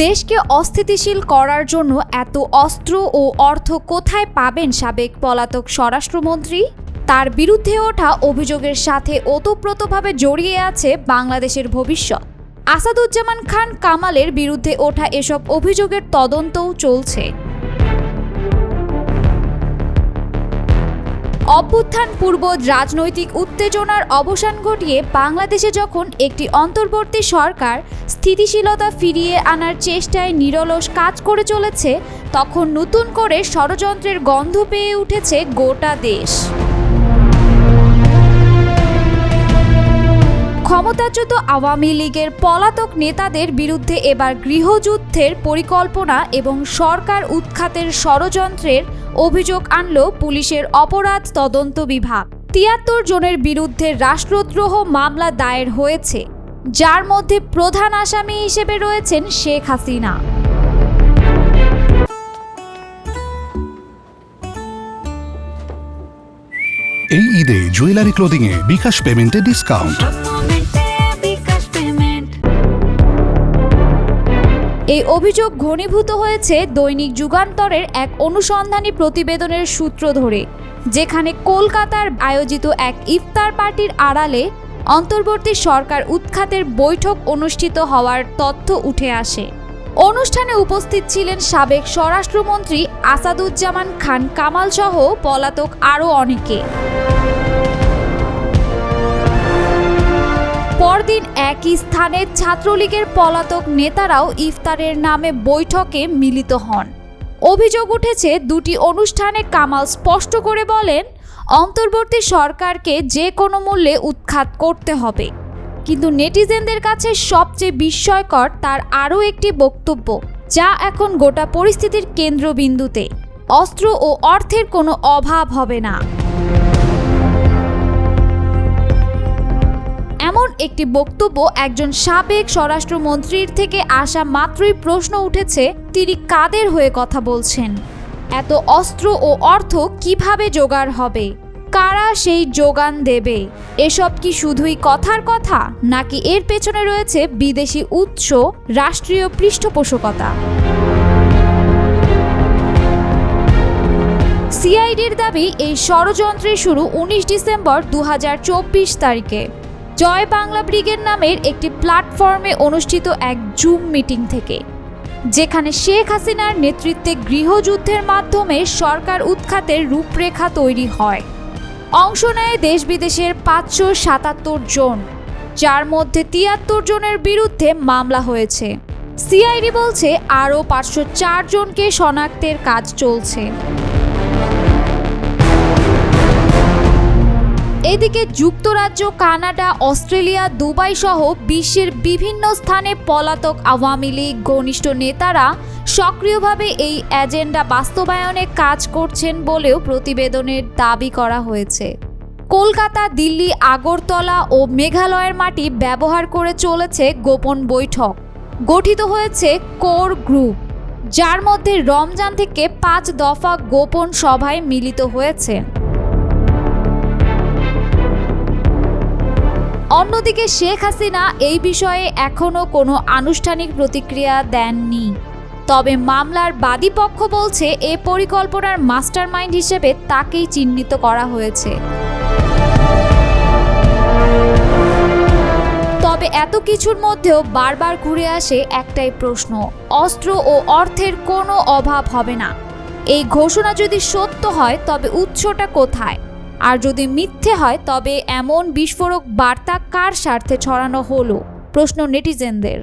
দেশকে অস্থিতিশীল করার জন্য এত অস্ত্র ও অর্থ কোথায় পাবেন সাবেক পলাতক স্বরাষ্ট্রমন্ত্রী? তার বিরুদ্ধে ওঠা অভিযোগের সাথে ওতপ্রোতভাবে জড়িয়ে আছে বাংলাদেশের ভবিষ্যৎ। আসাদুজ্জামান খান কামালের বিরুদ্ধে ওঠা এসব অভিযোগের তদন্তও চলছে। অভ্যুত্থান পূর্ব রাজনৈতিক উত্তেজনার অবসান ঘটিয়ে বাংলাদেশে যখন একটি অন্তর্বর্তী সরকার স্থিতিশীলতা ফিরিয়ে আনার চেষ্টায় নিরলস কাজ করে চলেছে, তখন নতুন করে ষড়যন্ত্রের গন্ধ পেয়ে উঠেছে গোটা দেশ। ক্ষমতাচ্যুত আওয়ামী লীগের পলাতক নেতাদের বিরুদ্ধে এবার গৃহযুদ্ধের পরিকল্পনা এবং সরকার উৎখাতের ষড়যন্ত্রের অভিযোগ আনল পুলিশের অপরাধ তদন্ত বিভাগ। ৭৩ জনের বিরুদ্ধে রাষ্ট্রদ্রোহ মামলা দায়ের হয়েছে, যার মধ্যে প্রধান আসামি হিসেবে রয়েছেন শেখ হাসিনা। এই ঈদে জুয়েলারি ক্লোদিং এ বিকাশ পেমেন্টে ডিসকাউন্ট। এই অভিযোগ ঘনীভূত হয়েছে দৈনিক যুগান্তরের এক অনুসন্ধানী প্রতিবেদনের সূত্র ধরে, যেখানে কলকাতার আয়োজিত এক ইফতার পার্টির আড়ালে অন্তর্বর্তী সরকার উৎখাতের বৈঠক অনুষ্ঠিত হওয়ার তথ্য উঠে আসে। অনুষ্ঠানে উপস্থিত ছিলেন সাবেক স্বরাষ্ট্রমন্ত্রী আসাদুজ্জামান খান কামাল সহ পলাতক আরও অনেকে। পরদিন একই স্থানে ছাত্রলীগের পলাতক নেতারাও ইফতারের নামে বৈঠকে মিলিত হন। অভিযোগ উঠেছে, দুটি অনুষ্ঠানে কামাল স্পষ্ট করে বলেন, অন্তর্বর্তী সরকারকে যে কোনো মূল্যে উৎখাত করতে হবে। কিন্তু নেটিজেনদের কাছে সবচেয়ে বিস্ময়কর তার আরও একটি বক্তব্য, যা এখন গোটা পরিস্থিতির কেন্দ্রবিন্দুতে। অস্ত্র ও অর্থের কোনো অভাব হবে না। এমন একটি বক্তব্য একজন সাবেক স্বরাষ্ট্রমন্ত্রীর থেকে আসা মাত্রই প্রশ্ন উঠেছে, তিনি কাদের হয়ে কথা বলছেন? এত অস্ত্র ও অর্থ কিভাবে জোগাড় হবে? কারা সেই যোগান দেবে? এসব কি শুধুই কথার কথা, নাকি এর পেছনে রয়েছে বিদেশি উৎস, রাষ্ট্রীয় পৃষ্ঠপোষকতা? সিআইডির দাবি, এই ষড়যন্ত্রের শুরু ১৯ ডিসেম্বর ২০২৪ তারিখে জয় বাংলা ব্রিগেড নামের একটি প্ল্যাটফর্মে অনুষ্ঠিত এক জুম মিটিং থেকে, যেখানে শেখ হাসিনার নেতৃত্বে গৃহযুদ্ধের মাধ্যমে সরকার উৎখাতের রূপরেখা তৈরি হয়। অংশ নেয় দেশ বিদেশের ৫৭৭ জন, যার মধ্যে ৭৩ জনের বিরুদ্ধে মামলা হয়েছে। সিআইডি বলছে আরও ৫০৪ জনকে শনাক্তের কাজ চলছে। এদিকে যুক্তরাজ্য, কানাডা, অস্ট্রেলিয়া, দুবাই সহ বিশ্বের বিভিন্ন স্থানে পলাতক আওয়ামী লীগ ঘনিষ্ঠ নেতারা সক্রিয়ভাবে এই এজেন্ডা বাস্তবায়নে কাজ করছেন বলেও প্রতিবেদনের দাবি করা হয়েছে। কলকাতা, দিল্লি, আগরতলা ও মেঘালয়ের মাটি ব্যবহার করে চলেছে গোপন বৈঠক। গঠিত হয়েছে কোর গ্রুপ, যার মধ্যে রমজান থেকে ৫ দফা গোপন সভায় মিলিত হয়েছে। অন্যদিকে শেখ হাসিনা এই বিষয়ে এখনও কোনো আনুষ্ঠানিক প্রতিক্রিয়া দেননি। তবে মামলার বাদীপক্ষ বলছে, এ পরিকল্পনার মাস্টারমাইন্ড হিসেবে তাকেই চিহ্নিত করা হয়েছে। তবে এত কিছুর মধ্যেও বারবার ঘুরে আসে একটাই প্রশ্ন, অস্ত্র ও অর্থের কোনো অভাব হবে না। এই ঘোষণা যদি সত্য হয়, তবে উৎসটা কোথায়? আর যদি মিথ্যে হয়, তবে এমন বিস্ফোরক বার্তা কার স্বার্থে ছড়ানো হলো? প্রশ্ন নেটিজেনদের।